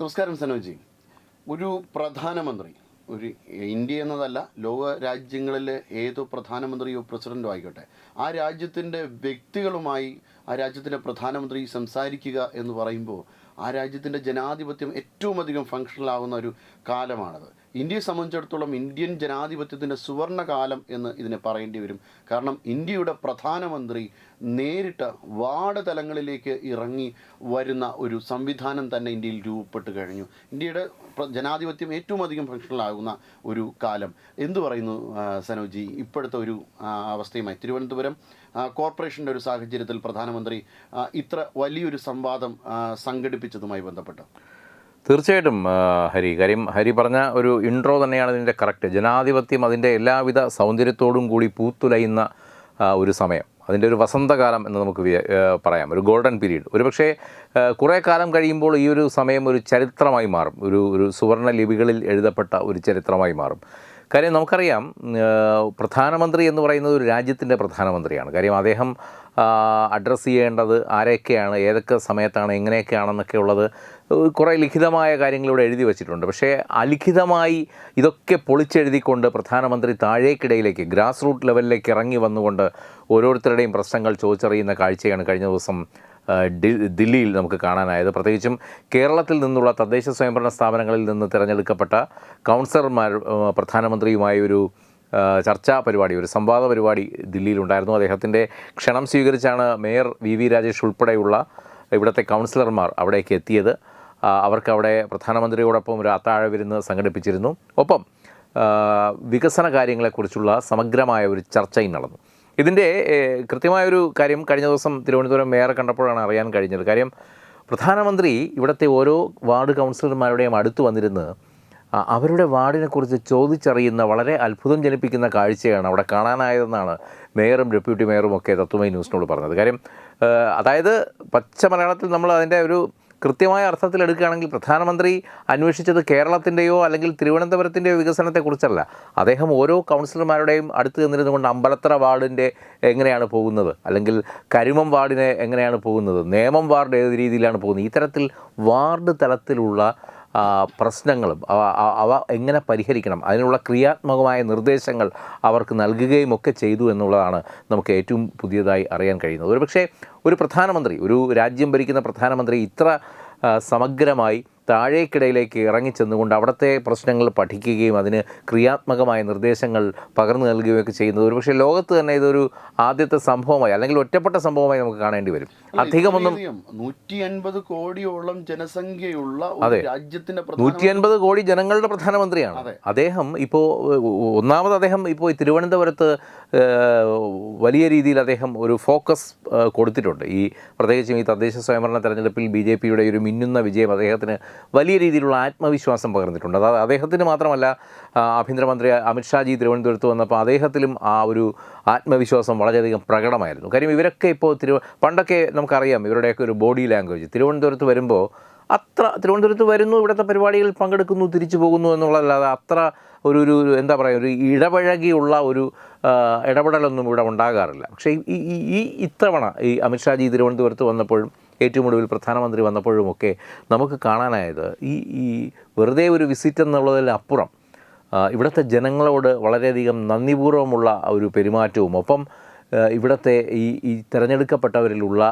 നമസ്കാരം സനോജി. ഒരു പ്രധാനമന്ത്രി, ഒരു ഇന്ത്യ എന്നതല്ല, ലോക രാജ്യങ്ങളിലെ ഏതോ പ്രധാനമന്ത്രിയോ പ്രസിഡൻറ്റോ ആയിക്കോട്ടെ, ആ രാജ്യത്തിൻ്റെ വ്യക്തികളുമായി ആ രാജ്യത്തിൻ്റെ പ്രധാനമന്ത്രി സംസാരിക്കുക എന്ന് പറയുമ്പോൾ ആ രാജ്യത്തിൻ്റെ ജനാധിപത്യം ഏറ്റവും അധികം ഫങ്ഷണലാകുന്ന ഒരു കാലമാണത്. ഇന്ത്യയെ സംബന്ധിച്ചിടത്തോളം ഇന്ത്യൻ ജനാധിപത്യത്തിൻ്റെ സുവർണ കാലം എന്ന് ഇതിനെ പറയേണ്ടി വരും. കാരണം ഇന്ത്യയുടെ പ്രധാനമന്ത്രി നേരിട്ട് വാർഡ് തലങ്ങളിലേക്ക് ഇറങ്ങി വരുന്ന ഒരു സംവിധാനം തന്നെ ഇന്ത്യയിൽ രൂപപ്പെട്ട് കഴിഞ്ഞു. ഇന്ത്യയുടെ ജനാധിപത്യം ഏറ്റവും അധികം ഫങ്ഷണലാകുന്ന ഒരു കാലം. എന്തു പറയുന്നു സനോജി ഇപ്പോഴത്തെ ഒരു അവസ്ഥയുമായി? തിരുവനന്തപുരം കോർപ്പറേഷൻ്റെ ഒരു സാഹചര്യത്തിൽ പ്രധാനമന്ത്രി ഇത്ര വലിയൊരു സംവാദം സംഘടിപ്പിച്ചതുമായി ബന്ധപ്പെട്ട്. തീർച്ചയായിട്ടും കാര്യം ഹരി പറഞ്ഞ ഒരു ഇൻട്രോ തന്നെയാണ് ഇതിൻ്റെ കറക്റ്റ്. ജനാധിപത്യം അതിൻ്റെ എല്ലാവിധ സൗന്ദര്യത്തോടും കൂടി പൂത്തുലയുന്ന ഒരു സമയം, അതിൻ്റെ ഒരു വസന്തകാലം എന്ന് നമുക്ക് പറയാം, ഒരു ഗോൾഡൻ പീരീഡ്. ഒരുപക്ഷെ കുറേ കാലം കഴിയുമ്പോൾ ഈ ഒരു സമയം ഒരു ചരിത്രമായി മാറും, ഒരു സുവർണ ലിപികളിൽ എഴുതപ്പെട്ട ഒരു ചരിത്രമായി മാറും. കാര്യം നമുക്കറിയാം, പ്രധാനമന്ത്രി എന്ന് പറയുന്നത് ഒരു രാജ്യത്തിൻ്റെ പ്രധാനമന്ത്രിയാണ്. കാര്യം അദ്ദേഹം അഡ്രസ്സ് ചെയ്യേണ്ടത് ആരെയൊക്കെയാണ്, ഏതൊക്കെ സമയത്താണ്, എങ്ങനെയൊക്കെയാണെന്നൊക്കെ ഉള്ളത് കുറേ ലിഖിതമായ കാര്യങ്ങളിലൂടെ എഴുതി വച്ചിട്ടുണ്ട്. പക്ഷേ അലിഖിതമായി ഇതൊക്കെ പൊളിച്ചെഴുതിക്കൊണ്ട് പ്രധാനമന്ത്രി താഴേക്കിടയിലേക്ക്, ഗ്രാസ് റൂട്ട് ലെവലിലേക്ക് ഇറങ്ങി വന്നുകൊണ്ട് ഓരോരുത്തരുടെയും പ്രശ്നങ്ങൾ ചോദിച്ചറിയുന്ന കാഴ്ചയാണ് കഴിഞ്ഞ ദിവസം ദില്ലിയിൽ നമുക്ക് കാണാനായത്. പ്രത്യേകിച്ചും കേരളത്തിൽ നിന്നുള്ള തദ്ദേശ സ്വയംഭരണ സ്ഥാപനങ്ങളിൽ നിന്ന് തിരഞ്ഞെടുക്കപ്പെട്ട കൗൺസിലർമാർ പ്രധാനമന്ത്രിയുമായി ഒരു ചർച്ചാ പരിപാടി, ഒരു സംവാദ പരിപാടി ദില്ലിയിലുണ്ടായിരുന്നു. അദ്ദേഹത്തിൻ്റെ ക്ഷണം സ്വീകരിച്ചാണ് മേയർ വി രാജേഷ് ഉൾപ്പെടെയുള്ള ഇവിടുത്തെ കൗൺസിലർമാർ അവിടേക്ക് എത്തിയത്. അവർക്ക് അവിടെ പ്രധാനമന്ത്രിയോടൊപ്പം ഒരു അത്താഴ വിരുന്ന് സംഘടിപ്പിച്ചിരുന്നു. ഒപ്പം വികസന കാര്യങ്ങളെക്കുറിച്ചുള്ള സമഗ്രമായ ഒരു ചർച്ചയും നടന്നു. ഇതിൻ്റെ കൃത്യമായൊരു കാര്യം കഴിഞ്ഞ ദിവസം തിരുവനന്തപുരം മേയറെ കണ്ടപ്പോഴാണ് അറിയാൻ കഴിഞ്ഞത്. കാര്യം പ്രധാനമന്ത്രി ഇവിടുത്തെ ഓരോ വാർഡ് കൗൺസിലർമാരുടെയും അടുത്ത് വന്നിരുന്ന് അവരുടെ വാർഡിനെക്കുറിച്ച് ചോദിച്ചറിയുന്ന വളരെ അത്ഭുതം ജനിപ്പിക്കുന്ന കാഴ്ചയാണ് അവിടെ കാണാനായതെന്നാണ് മേയറും ഡെപ്യൂട്ടി മേയറും ഒക്കെ തത്വമൈ ന്യൂസിനോട് പറഞ്ഞത്. കാര്യം അതായത് പച്ച മലയാളത്തിൽ നമ്മൾ അതിൻ്റെ ഒരു കൃത്യമായ അർത്ഥത്തിൽ എടുക്കുകയാണെങ്കിൽ പ്രധാനമന്ത്രി അന്വേഷിച്ചത് കേരളത്തിൻ്റെയോ അല്ലെങ്കിൽ തിരുവനന്തപുരത്തിൻ്റെയോ വികസനത്തെക്കുറിച്ചല്ല. അദ്ദേഹം ഓരോ കൗൺസിലർമാരുടെയും അടുത്ത് നിന്നിരുന്നു കൊണ്ട് അമ്പലത്തറ വാർഡിൻ്റെ എങ്ങനെയാണ് പോകുന്നത്, അല്ലെങ്കിൽ കരുമം വാർഡിനെ എങ്ങനെയാണ് പോകുന്നത്, നേമം വാർഡ് ഏത് രീതിയിലാണ് പോകുന്നത്, ഇത്തരത്തിൽ വാർഡ് തലത്തിലുള്ള പ്രശ്നങ്ങളും അവ എങ്ങനെ പരിഹരിക്കണം, അതിനുള്ള ക്രിയാത്മകമായ നിർദ്ദേശങ്ങൾ അവർക്ക് നൽകുകയും ഒക്കെ ചെയ്തു എന്നുള്ളതാണ് നമുക്ക് ഏറ്റവും പുതിയതായി അറിയാൻ കഴിയുന്നത്. ഒരുപക്ഷേ ഒരു പ്രധാനമന്ത്രി, ഒരു രാജ്യം ഭരിക്കുന്ന പ്രധാനമന്ത്രി ഇത്ര സമഗ്രമായി താഴേക്കിടയിലേക്ക് ഇറങ്ങിച്ചെന്നുകൊണ്ട് അവിടുത്തെ പ്രശ്നങ്ങൾ പഠിക്കുകയും അതിന് ക്രിയാത്മകമായ നിർദ്ദേശങ്ങൾ പകർന്നു നൽകുകയൊക്കെ ചെയ്യുന്നത് ഒരുപക്ഷെ ലോകത്ത് തന്നെ ഇതൊരു ആദ്യത്തെ സംഭവമായി, അല്ലെങ്കിൽ ഒറ്റപ്പെട്ട സംഭവമായി നമുക്ക് കാണേണ്ടി വരും. അധികമൊന്നും 150 കോടിയോളം ജനസംഖ്യയുള്ള രാജ്യത്തിന്റെ 150 കോടി ജനങ്ങളുടെ പ്രധാനമന്ത്രിയാണ് അദ്ദേഹം. ഇപ്പോൾ ഒന്നാമത് അദ്ദേഹം ഇപ്പോൾ തിരുവനന്തപുരത്ത് വലിയ രീതിയിൽ അദ്ദേഹം ഒരു ഫോക്കസ് കൊടുത്തിട്ടുണ്ട്. ഈ പ്രത്യേകിച്ചും ഈ തദ്ദേശ സ്വയംഭരണ തെരഞ്ഞെടുപ്പിൽ BJPയുടെ ഒരു മിന്നുന്ന വിജയം അദ്ദേഹത്തിന് വലിയ രീതിയിലുള്ള ആത്മവിശ്വാസം പകർന്നിട്ടുണ്ട്. അതായത് അദ്ദേഹത്തിന് മാത്രമല്ല, ആഭ്യന്തരമന്ത്രി അമിത്ഷാജി തിരുവനന്തപുരത്ത് വന്നപ്പോൾ അദ്ദേഹത്തിലും ആ ഒരു ആത്മവിശ്വാസം വളരെയധികം പ്രകടമായിരുന്നു. കാര്യം ഇവരൊക്കെ ഇപ്പോൾ പണ്ടൊക്കെ നമുക്കറിയാം ഇവരുടെയൊക്കെ ഒരു ബോഡി ലാംഗ്വേജ്, തിരുവനന്തപുരത്ത് വരുമ്പോൾ തിരുവനന്തപുരത്ത് വരുന്നു, ഇവിടുത്തെ പരിപാടികളിൽ പങ്കെടുക്കുന്നു, തിരിച്ചു പോകുന്നു എന്നുള്ളതല്ലാതെ അത്ര ഒരു എന്താ പറയുക, ഒരു ഇടപഴകിയുള്ള ഒരു ഇടപെടലൊന്നും ഇവിടെ ഉണ്ടാകാറില്ല. പക്ഷേ ഈ ഇത്തവണ ഈ അമിത്ഷാജി തിരുവനന്തപുരത്ത് വന്നപ്പോഴും ഏറ്റവും ഒടുവിൽ പ്രധാനമന്ത്രി വന്നപ്പോഴുമൊക്കെ നമുക്ക് കാണാനായത് ഈ വെറുതെ ഒരു വിസിറ്റ് എന്നുള്ളതിലപ്പുറം ഇവിടുത്തെ ജനങ്ങളോട് വളരെയധികം നന്ദിപൂർവ്വമുള്ള ഒരു പെരുമാറ്റവും, ഒപ്പം ഇവിടുത്തെ ഈ തിരഞ്ഞെടുക്കപ്പെട്ടവരിലുള്ള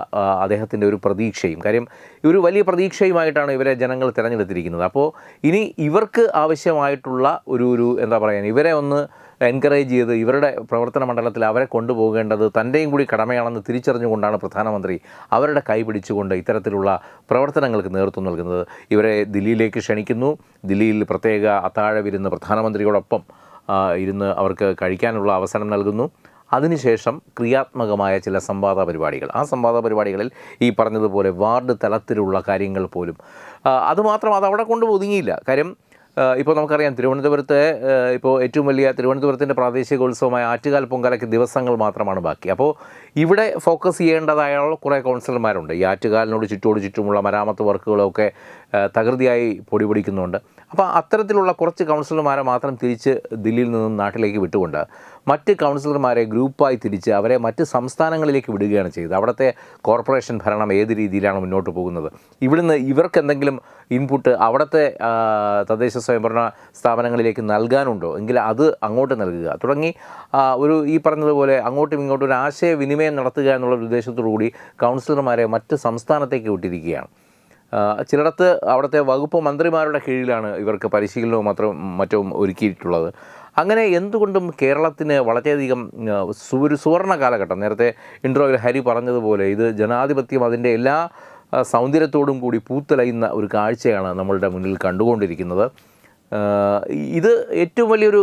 അദ്ദേഹത്തിൻ്റെ ഒരു പ്രതീക്ഷയും. കാര്യം ഒരു വലിയ പ്രതീക്ഷയുമായിട്ടാണ് ഇവരെ ജനങ്ങൾ തിരഞ്ഞെടുത്തിരിക്കുന്നത്. അപ്പോൾ ഇനി ഇവർക്ക് ആവശ്യമായിട്ടുള്ള ഒരു എന്താ പറയുക, ഇവരെ ഒന്ന് എൻകറേജ് ചെയ്ത് ഇവരുടെ പ്രവർത്തന മണ്ഡലത്തിൽ അവരെ കൊണ്ടുപോകേണ്ടത് തൻ്റെയും കൂടി കടമയാണെന്ന് തിരിച്ചറിഞ്ഞുകൊണ്ടാണ് പ്രധാനമന്ത്രി അവരുടെ കൈ പിടിച്ചുകൊണ്ട് ഇത്തരത്തിലുള്ള പ്രവർത്തനങ്ങൾക്ക് നേതൃത്വം നൽകുന്നത്. ഇവരെ ദില്ലിയിലേക്ക് ക്ഷണിക്കുന്നു. ദില്ലിയിൽ പ്രത്യേക അത്താഴ വിരുന്ന് പ്രധാനമന്ത്രിയോടൊപ്പം ഇരുന്ന് അവർക്ക് കഴിക്കാനുള്ള അവസരം നൽകുന്നു. അതിനുശേഷം ക്രിയാത്മകമായ ചില സംവാദ പരിപാടികൾ, ആ സംവാദ പരിപാടികളിൽ ഈ പറഞ്ഞതുപോലെ വാർഡ് തലത്തിലുള്ള കാര്യങ്ങൾ പോലും അതുമാത്രം അതവിടെ കൊണ്ട് ഒതുങ്ങിയില്ല. കാര്യം ഇപ്പോൾ നമുക്കറിയാം തിരുവനന്തപുരത്തെ ഇപ്പോൾ ഏറ്റവും വലിയ തിരുവനന്തപുരത്തിൻ്റെ പ്രാദേശികോത്സവമായ ആറ്റുകാൽ പൊങ്കാലയ്ക്ക് ദിവസങ്ങൾ മാത്രമാണ് ബാക്കി. അപ്പോൾ ഇവിടെ ഫോക്കസ് ചെയ്യേണ്ടതായ കുറേ കൗൺസിലർമാരുണ്ട്. ഈ ആറ്റുകാലിനോട് ചുറ്റുമുള്ള മരാമത്ത് വർക്കുകളൊക്കെ തകൃതിയായി പൊടിപൊടിക്കുന്നുണ്ട്. അപ്പോൾ അത്തരത്തിലുള്ള കുറച്ച് കൗൺസിലർമാരെ മാത്രം തിരിച്ച് ദില്ലിയിൽ നിന്നും നാട്ടിലേക്ക് വിട്ടുകൊണ്ട് മറ്റ് കൗൺസിലർമാരെ ഗ്രൂപ്പായി തിരിച്ച് അവരെ മറ്റ് സംസ്ഥാനങ്ങളിലേക്ക് വിടുകയാണ് ചെയ്തത്. അവിടുത്തെ കോർപ്പറേഷൻ ഭരണം ഏത് രീതിയിലാണ് മുന്നോട്ട് പോകുന്നത്, ഇവിടുന്ന് ഇവർക്ക് എന്തെങ്കിലും ഇൻപുട്ട് അവിടുത്തെ തദ്ദേശ സ്വയംഭരണ സ്ഥാപനങ്ങളിലേക്ക് നൽകാനുണ്ടോ എങ്കിൽ അത് അങ്ങോട്ട് നൽകുക തുടങ്ങി ഈ പറഞ്ഞതുപോലെ അങ്ങോട്ടും ഇങ്ങോട്ടും ഒരു ആശയവിനിമയം നടത്തുക എന്നുള്ള ഉദ്ദേശത്തോടു കൂടി കൗൺസിലർമാരെ മറ്റ് സംസ്ഥാനത്തേക്ക് വിട്ടിരിക്കുകയാണ്. ചിലയിടത്ത് അവിടുത്തെ വകുപ്പ് മന്ത്രിമാരുടെ കീഴിലാണ് ഇവർക്ക് പരിശീലനവും മറ്റും ഒരുക്കിയിട്ടുള്ളത്. അങ്ങനെ എന്തുകൊണ്ടും കേരളത്തിന് വളരെയധികം ഒരു സുവർണ്ണ കാലഘട്ടം, നേരത്തെ ഇൻട്രോയിൽ ഹരി പറഞ്ഞതുപോലെ ഇത് ജനാധിപത്യം അതിൻ്റെ എല്ലാ സൗന്ദര്യത്തോടും കൂടി പൂത്തുലയുന്ന ഒരു കാഴ്ചയാണ് നമ്മളുടെ മുന്നിൽ കണ്ടുകൊണ്ടിരിക്കുന്നത്. ഇത് ഏറ്റവും വലിയൊരു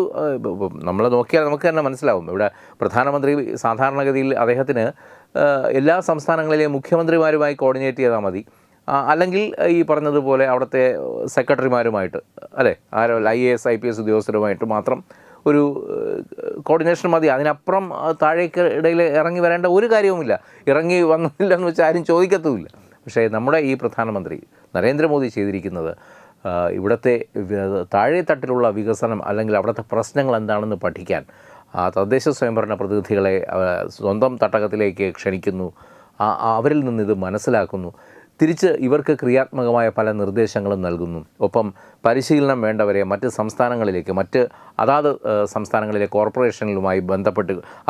നമ്മൾ നോക്കിയാൽ നമുക്ക് തന്നെ മനസ്സിലാവും. ഇവിടെ പ്രധാനമന്ത്രി സാധാരണഗതിയിൽ അദ്ദേഹത്തിന് എല്ലാ സംസ്ഥാനങ്ങളിലെയും മുഖ്യമന്ത്രിമാരുമായി കോർഡിനേറ്റ് ചെയ്താൽ മതി, അല്ലെങ്കിൽ ഈ പറഞ്ഞതുപോലെ അവിടുത്തെ സെക്രട്ടറിമാരുമായിട്ട് അല്ലേ IAS IPS ഉദ്യോഗസ്ഥരുമായിട്ട് മാത്രം ഒരു കോർഡിനേഷൻ മതി. അതിനപ്പുറം താഴേക്ക് ഇടയിൽ ഇറങ്ങി വരേണ്ട ഒരു കാര്യവുമില്ല. ഇറങ്ങി വന്നില്ലെന്ന് വെച്ചാൽ ആരും ചോദിക്കത്തുമില്ല. പക്ഷേ നമ്മുടെ ഈ പ്രധാനമന്ത്രി നരേന്ദ്രമോദി ചെയ്തിരിക്കുന്നത് ഇവിടുത്തെ താഴെ തട്ടിലുള്ള വികസനം അല്ലെങ്കിൽ അവിടുത്തെ പ്രശ്നങ്ങൾ എന്താണെന്ന് പഠിക്കാൻ തദ്ദേശ സ്വയംഭരണ പ്രതിനിധികളെ സ്വന്തം തട്ടകത്തിലേക്ക് ക്ഷണിക്കുന്നു. അവരിൽ നിന്ന് ഇത് മനസ്സിലാക്കുന്നു. തിരിച്ച് ഇവർക്ക് ക്രിയാത്മകമായ പല നിർദ്ദേശങ്ങളും നൽകുന്നു. ഒപ്പം പരിശീലനം വേണ്ടവരെ മറ്റ് സംസ്ഥാനങ്ങളിലേക്ക് അതാത് സംസ്ഥാനങ്ങളിലെ കോർപ്പറേഷനുകളുമായി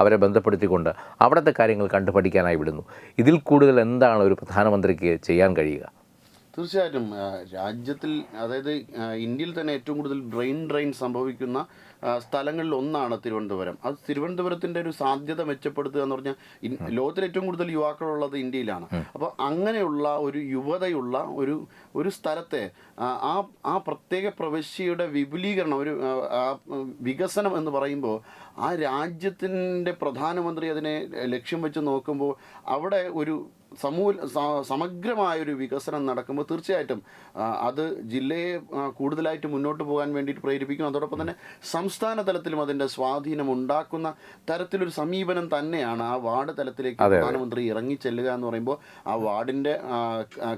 അവരെ ബന്ധപ്പെടുത്തിക്കൊണ്ട് അവിടുത്തെ കാര്യങ്ങൾ കണ്ടുപഠിക്കാനായി വിടുന്നു. ഇതിൽ കൂടുതൽ എന്താണ് ഒരു പ്രധാനമന്ത്രിക്ക് ചെയ്യാൻ കഴിയുക? തീർച്ചയായിട്ടും രാജ്യത്തിൽ, അതായത് ഇന്ത്യയിൽ തന്നെ ഏറ്റവും കൂടുതൽ ബ്രെയിൻ ഡ്രെയിൻ സംഭവിക്കുന്ന സ്ഥലങ്ങളിൽ ഒന്നാണ് തിരുവനന്തപുരം. അത് തിരുവനന്തപുരത്തിൻ്റെ ഒരു സാധ്യത മെച്ചപ്പെടുത്തുക എന്ന് പറഞ്ഞാൽ ലോകത്തിൽ ഏറ്റവും കൂടുതൽ യുവാക്കളുള്ളത് ഇന്ത്യയിലാണ്. അപ്പോൾ അങ്ങനെയുള്ള ഒരു യുവതയുള്ള ഒരു സ്ഥലത്തെ ആ പ്രത്യേക പ്രവിശ്യയുടെ വിപുലീകരണം, വികസനം എന്ന് പറയുമ്പോൾ ആ രാജ്യത്തിൻ്റെ പ്രധാനമന്ത്രി അതിനെ ലക്ഷ്യം വെച്ച് നോക്കുമ്പോൾ അവിടെ ഒരു സമഗ്രമായൊരു വികസനം നടക്കുമ്പോൾ തീർച്ചയായിട്ടും അത് ജില്ലയെ കൂടുതലായിട്ട് മുന്നോട്ട് പോകാൻ വേണ്ടിയിട്ട് പ്രേരിപ്പിക്കും. അതോടൊപ്പം തന്നെ സംസ്ഥാന തലത്തിലും അതിൻ്റെ സ്വാധീനം ഉണ്ടാക്കുന്ന തരത്തിലൊരു സമീപനം തന്നെയാണ് ആ വാർഡ് തലത്തിലേക്ക് പ്രധാനമന്ത്രി ഇറങ്ങിച്ചെല്ലുക എന്ന് പറയുമ്പോൾ ആ വാർഡിൻ്റെ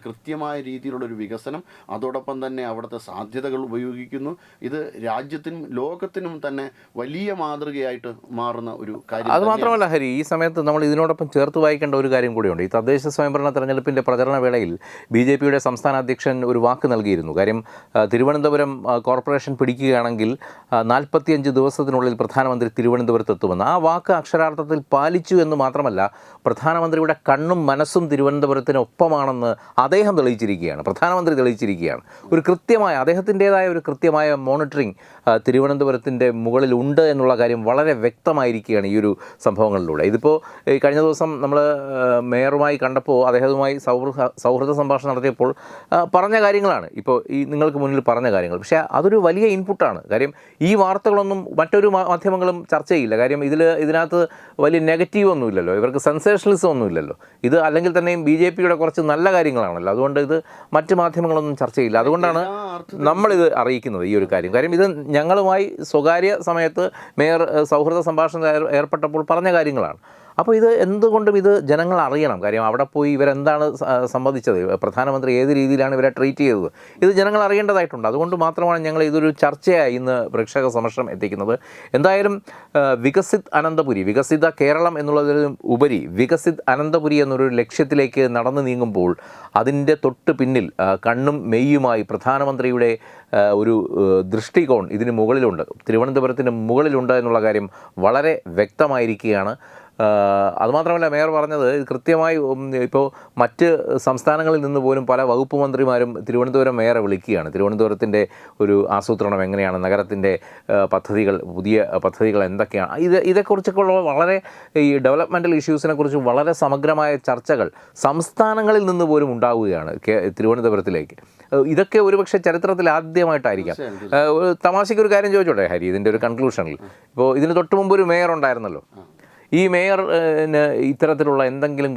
കൃത്യമായ രീതിയിലുള്ളൊരു വികസനം, അതോടൊപ്പം തന്നെ അവിടുത്തെ സാധ്യതകൾ ഉപയോഗിക്കുന്നു. ഇത് രാജ്യത്തിനും ലോകത്തിനും തന്നെ വലിയ മാതൃകയായിട്ട് മാറുന്ന ഒരു കാര്യം. അതുമാത്രമല്ല ഹരി, ഈ സമയത്ത് നമ്മൾ ഇതിനോടൊപ്പം ചേർത്ത് വായിക്കേണ്ട ഒരു കാര്യം കൂടിയുണ്ട്. ഈ തദ്ദേശ സ്വയംഭരണ തെരഞ്ഞെടുപ്പിൻ്റെ പ്രചരണ വേളയിൽ BJPയുടെ സംസ്ഥാന അധ്യക്ഷൻ ഒരു വാക്ക് നൽകിയിരുന്നു. കാര്യം തിരുവനന്തപുരം കോർപ്പറേഷൻ പിടിക്കുകയാണെങ്കിൽ 45 ദിവസത്തിനുള്ളിൽ പ്രധാനമന്ത്രി തിരുവനന്തപുരത്തെത്തുമെന്ന്. ആ വാക്ക് അക്ഷരാർത്ഥത്തിൽ പാലിച്ചു എന്ന് മാത്രമല്ല, പ്രധാനമന്ത്രിയുടെ കണ്ണും മനസ്സും തിരുവനന്തപുരത്തിന് ഒപ്പമാണെന്ന് അദ്ദേഹം തെളിയിച്ചിരിക്കുകയാണ്, പ്രധാനമന്ത്രി തെളിയിച്ചിരിക്കുകയാണ്. ഒരു കൃത്യമായ അദ്ദേഹത്തിൻ്റേതായ ഒരു കൃത്യമായ മോണിറ്ററിങ് തിരുവനന്തപുരത്തിൻ്റെ മുകളിലുണ്ട് എന്നുള്ള കാര്യം വളരെ വ്യക്തമായിരിക്കുകയാണ് ഈ ഒരു സംഭവങ്ങളിലൂടെ. ഇതിപ്പോൾ കഴിഞ്ഞ ദിവസം നമ്മൾ മേയറുമായി കണ്ടപ്പോൾ അദ്ദേഹവുമായി സൗഹൃദ സംഭാഷണം നടത്തിയപ്പോൾ പറഞ്ഞ കാര്യങ്ങളാണ് ഇപ്പോൾ ഈ നിങ്ങൾക്ക് മുന്നിൽ പറഞ്ഞ കാര്യങ്ങൾ. പക്ഷേ അതൊരു വലിയ ഇൻപുട്ടാണ്. കാര്യം ഈ വാർത്തകളൊന്നും മറ്റൊരു മാധ്യമങ്ങളും ചർച്ച ചെയ്യില്ല. കാര്യം ഇതിനകത്ത് വലിയ നെഗറ്റീവ് ഒന്നുമില്ലല്ലോ, ഇവർക്ക് സെൻസേഷണലിസം ഒന്നുമില്ലല്ലോ. ഇത് അല്ലെങ്കിൽ തന്നെയും BJPയുടെ കുറച്ച് നല്ല കാര്യങ്ങളാണല്ലോ. അതുകൊണ്ട് ഇത് മറ്റ് മാധ്യമങ്ങളൊന്നും ചർച്ച ചെയ്യില്ല. അതുകൊണ്ടാണ് നമ്മളിത് അറിയിക്കുന്നത് ഈ ഒരു കാര്യം. കാര്യം ഇത് ഞങ്ങളുമായി സ്വകാര്യ സമയത്ത് മേയർ സൗഹൃദ സംഭാഷണം ഏർപ്പെട്ടപ്പോൾ പറഞ്ഞ കാര്യങ്ങളാണ്. അപ്പോൾ ഇത് എന്തുകൊണ്ടും ഇത് ജനങ്ങൾ അറിയണം. കാര്യം അവിടെ പോയി ഇവരെന്താണ് സംബന്ധിച്ചത്, പ്രധാനമന്ത്രി ഏത് രീതിയിലാണ് ഇവരെ ട്രീറ്റ് ചെയ്തത്, ഇത് ജനങ്ങൾ അറിയേണ്ടതായിട്ടുണ്ട്. അതുകൊണ്ട് മാത്രമാണ് ഞങ്ങൾ ഇതൊരു ചർച്ചയായി ഇന്ന് പ്രേക്ഷക സമക്ഷം എത്തിക്കുന്നത്. എന്തായാലും വികസിത് അനന്തപുരി, വികസിത കേരളം എന്നുള്ളതിലും ഉപരി വികസിത് അനന്തപുരി എന്നൊരു ലക്ഷ്യത്തിലേക്ക് നടന്നു നീങ്ങുമ്പോൾ അതിൻ്റെ തൊട്ട് പിന്നിൽ കണ്ണും മെയ്യുമായി പ്രധാനമന്ത്രിയുടെ ഒരു ദൃഷ്ടികോൺ ഇതിന് മുകളിലുണ്ട്, തിരുവനന്തപുരത്തിന് മുകളിലുണ്ട് എന്നുള്ള കാര്യം വളരെ വ്യക്തമായിരിക്കുകയാണ്. അതുമാത്രമല്ല, മേയർ പറഞ്ഞത് കൃത്യമായി ഇപ്പോൾ മറ്റ് സംസ്ഥാനങ്ങളിൽ നിന്ന് പോലും പല വകുപ്പ് മന്ത്രിമാരും തിരുവനന്തപുരം മേയറെ വിളിക്കുകയാണ്. തിരുവനന്തപുരത്തിൻ്റെ ഒരു ആസൂത്രണം എങ്ങനെയാണ്, നഗരത്തിൻ്റെ പദ്ധതികൾ, പുതിയ പദ്ധതികൾ എന്തൊക്കെയാണ്, ഇതേക്കുറിച്ചൊക്കെ വളരെ ഈ ഡെവലപ്മെൻറ്റൽ ഇഷ്യൂസിനെ കുറിച്ച് വളരെ സമഗ്രമായ ചർച്ചകൾ സംസ്ഥാനങ്ങളിൽ നിന്ന് പോലും ഉണ്ടാവുകയാണ് തിരുവനന്തപുരത്തിലേക്ക്. ഇതൊക്കെ ഒരുപക്ഷെ ചരിത്രത്തിൽ ആദ്യമായിട്ടായിരിക്കാം. തമാശയ്ക്കൊരു കാര്യം ചോദിച്ചോട്ടെ ഹരി, ഇതിൻ്റെ ഒരു കൺക്ലൂഷനിൽ, ഇപ്പോൾ ഇതിന് തൊട്ട് മുമ്പ് ഒരു മേയർ ഉണ്ടായിരുന്നല്ലോ. ഈ മേയറിന് ഇത്തരത്തിലുള്ള എന്തെങ്കിലും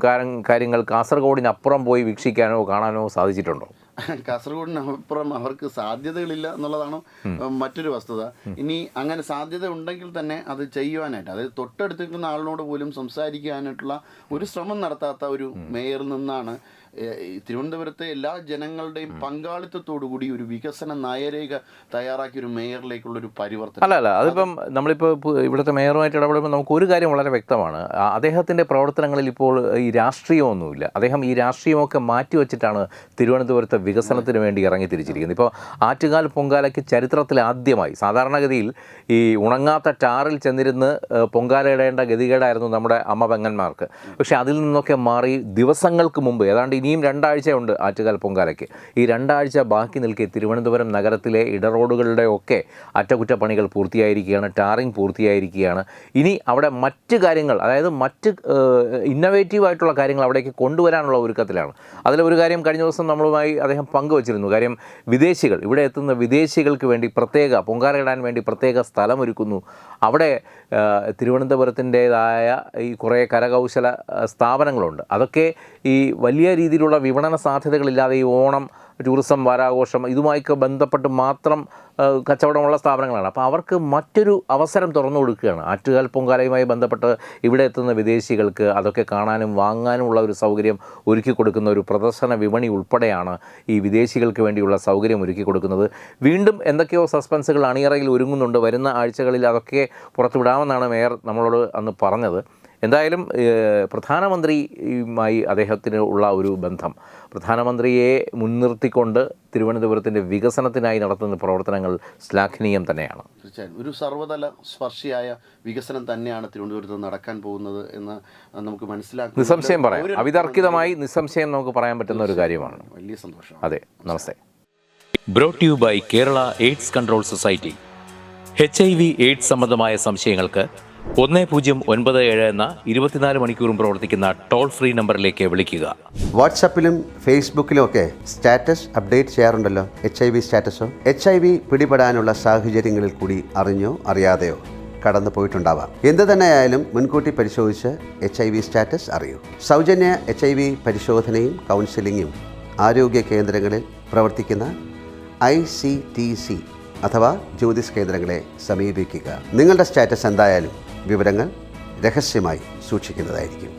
കാര്യങ്ങൾ കാസർഗോഡിനപ്പുറം പോയി വീക്ഷിക്കാനോ കാണാനോ സാധിച്ചിട്ടുണ്ടോ? കാസർഗോഡിനപ്പുറം അവർക്ക് സാധ്യതകളില്ല എന്നുള്ളതാണ് മറ്റൊരു വസ്തുത. ഇനി അങ്ങനെ സാധ്യത ഉണ്ടെങ്കിൽ തന്നെ അത് ചെയ്യുവാനായിട്ട്, അതായത് തൊട്ടടുത്ത് നിൽക്കുന്ന ആളിനോട് പോലും സംസാരിക്കാനായിട്ടുള്ള ഒരു ശ്രമം നടത്താത്ത ഒരു മേയറിൽ നിന്നാണ് തിരുവനന്തപുരത്തെ എല്ലാ ജനങ്ങളുടെയും പങ്കാളിത്തത്തോടുകൂടി ഒരു വികസന നയരേഖ തയ്യാറാക്കിയ ഒരു മേയറിലേക്കുള്ളൊരു പരിവർത്തനം. അല്ല അതിപ്പം നമ്മളിപ്പോൾ ഇവിടുത്തെ മേയറുമായിട്ട് ഇടപെടുമ്പോൾ നമുക്ക് ഒരു കാര്യം വളരെ വ്യക്തമാണ്. അദ്ദേഹത്തിൻ്റെ പ്രവർത്തനങ്ങളിൽ ഇപ്പോൾ ഈ രാഷ്ട്രീയമൊന്നുമില്ല. അദ്ദേഹം ഈ രാഷ്ട്രീയമൊക്കെ മാറ്റിവെച്ചിട്ടാണ് തിരുവനന്തപുരത്തെ വികസനത്തിന് വേണ്ടി ഇറങ്ങി തിരിച്ചിരിക്കുന്നത്. ഇപ്പോൾ ആറ്റുകാൽ പൊങ്കാലയ്ക്ക് ചരിത്രത്തിൽ ആദ്യമായി, സാധാരണഗതിയിൽ ഈ ഉണങ്ങാത്ത ടാറിൽ ചെന്നിരുന്ന് പൊങ്കാല ഇടേണ്ട ഗതികേടായിരുന്നു നമ്മുടെ അമ്മ പെങ്ങന്മാർക്ക്. പക്ഷേ അതിൽ നിന്നൊക്കെ മാറി ദിവസങ്ങൾക്ക് മുമ്പ്, ഏതാണ്ട് ഇനിയും 2 ആഴ്ചയുണ്ട് ആറ്റുകാൽ പൊങ്കാലയ്ക്ക്, ഈ 2 ആഴ്ച ബാക്കി നിൽക്കെ തിരുവനന്തപുരം നഗരത്തിലെ ഇടറോഡുകളുടെ ഒക്കെ അറ്റകുറ്റപ്പണികൾ പൂർത്തിയായിരിക്കുകയാണ്, ടാറിങ് പൂർത്തിയായിരിക്കുകയാണ്. ഇനി അവിടെ മറ്റ് കാര്യങ്ങൾ, അതായത് മറ്റ് ഇന്നൊവേറ്റീവായിട്ടുള്ള കാര്യങ്ങൾ അവിടേക്ക് കൊണ്ടുവരാനുള്ള ഒരുക്കത്തിലാണ്. അതിലൊരു കാര്യം കഴിഞ്ഞ ദിവസം നമ്മളുമായി അദ്ദേഹം പങ്കുവച്ചിരുന്നു. കാര്യം വിദേശികൾ, ഇവിടെ എത്തുന്ന വിദേശികൾക്ക് വേണ്ടി പ്രത്യേക പൊങ്കാല ഇടാൻ വേണ്ടി പ്രത്യേക സ്ഥലമൊരുക്കുന്നു. അവിടെ തിരുവനന്തപുരത്തിൻ്റേതായ ഈ കുറേ കരകൗശല സ്ഥാപനങ്ങളുണ്ട്. അതൊക്കെ ഈ വലിയ രീതിയിലുള്ള വിപണന സാധ്യതകളില്ലാതെ ഈ ഓണം, ടൂറിസം, വാരാഘോഷം ഇതുമായൊക്കെ ബന്ധപ്പെട്ട് മാത്രം കച്ചവടമുള്ള സ്ഥാപനങ്ങളാണ്. അപ്പോൾ അവർക്ക് മറ്റൊരു അവസരം തുറന്നു കൊടുക്കുകയാണ്. ആറ്റുകാൽ പൊങ്കാലയുമായി ബന്ധപ്പെട്ട് ഇവിടെ എത്തുന്ന വിദേശികൾക്ക് അതൊക്കെ കാണാനും വാങ്ങാനുമുള്ള ഒരു സൗകര്യം ഒരുക്കി കൊടുക്കുന്ന ഒരു പ്രദർശന വിപണി ഉൾപ്പെടെയാണ് ഈ വിദേശികൾക്ക് വേണ്ടിയുള്ള സൗകര്യം ഒരുക്കി കൊടുക്കുന്നത്. വീണ്ടും എന്തൊക്കെയോ സസ്പെൻസുകൾ അണിയറയിൽ ഒരുങ്ങുന്നുണ്ട്. വരുന്ന ആഴ്ചകളിൽ അതൊക്കെ പുറത്തുവിടാമെന്നാണ് മേയർ നമ്മളോട് അന്ന് പറഞ്ഞത്. എന്തായാലും പ്രധാനമന്ത്രിയുമായി അദ്ദേഹത്തിന് ഉള്ള ഒരു ബന്ധം, പ്രധാനമന്ത്രിയെ മുൻനിർത്തിക്കൊണ്ട് തിരുവനന്തപുരത്തിൻ്റെ വികസനത്തിനായി നടത്തുന്ന പ്രവർത്തനങ്ങൾ ശ്ലാഘനീയം തന്നെയാണ്. തീർച്ചയായും ഒരു സർവ്വതല സ്പർശിയായ വികസനം തന്നെയാണ് തിരുവനന്തപുരത്ത് നടക്കാൻ പോകുന്നത് എന്ന് നമുക്ക് മനസ്സിലാക്കാം. നിസ്സംശയം പറയാം, അവിതർക്കിതമായി നിസ്സംശയം നമുക്ക് പറയാൻ പറ്റുന്ന ഒരു കാര്യമാണ്. വലിയ സന്തോഷം. അതെ, നമസ്തേ. Brought you by Kerala AIDS control society. HIV AIDS സംബന്ധമായ സംശയങ്ങൾക്ക് 1097 എന്ന 24 മണിക്കൂറും പ്രവർത്തിക്കുന്ന ടോൾ ഫ്രീ നമ്പറിലേക്ക് വിളിക്കുക. വാട്സാപ്പിലും ഫേസ്ബുക്കിലും ഒക്കെ സ്റ്റാറ്റസ് അപ്ഡേറ്റ് ചെയ്യാറുണ്ടല്ലോ. HIV സ്റ്റാറ്റസോ HIV പിടിപെടാനുള്ള സാഹചര്യങ്ങളിൽ കൂടി അറിഞ്ഞോ അറിയാതെയോ കടന്നു പോയിട്ടുണ്ടാവാം. എന്ത് തന്നെയായാലും മുൻകൂട്ടി പരിശോധിച്ച് HIV സ്റ്റാറ്റസ് അറിയൂ. സൗജന്യ HIV പരിശോധനയും കൗൺസിലിങ്ങും ആരോഗ്യ കേന്ദ്രങ്ങളിൽ പ്രവർത്തിക്കുന്ന ICTC അഥവാ ജ്യോതിസ് കേന്ദ്രങ്ങളെ സമീപിക്കുക. നിങ്ങളുടെ സ്റ്റാറ്റസ് എന്തായാലും വിവരങ്ങൾ രഹസ്യമായി സൂക്ഷിക്കുന്നതായിരിക്കും.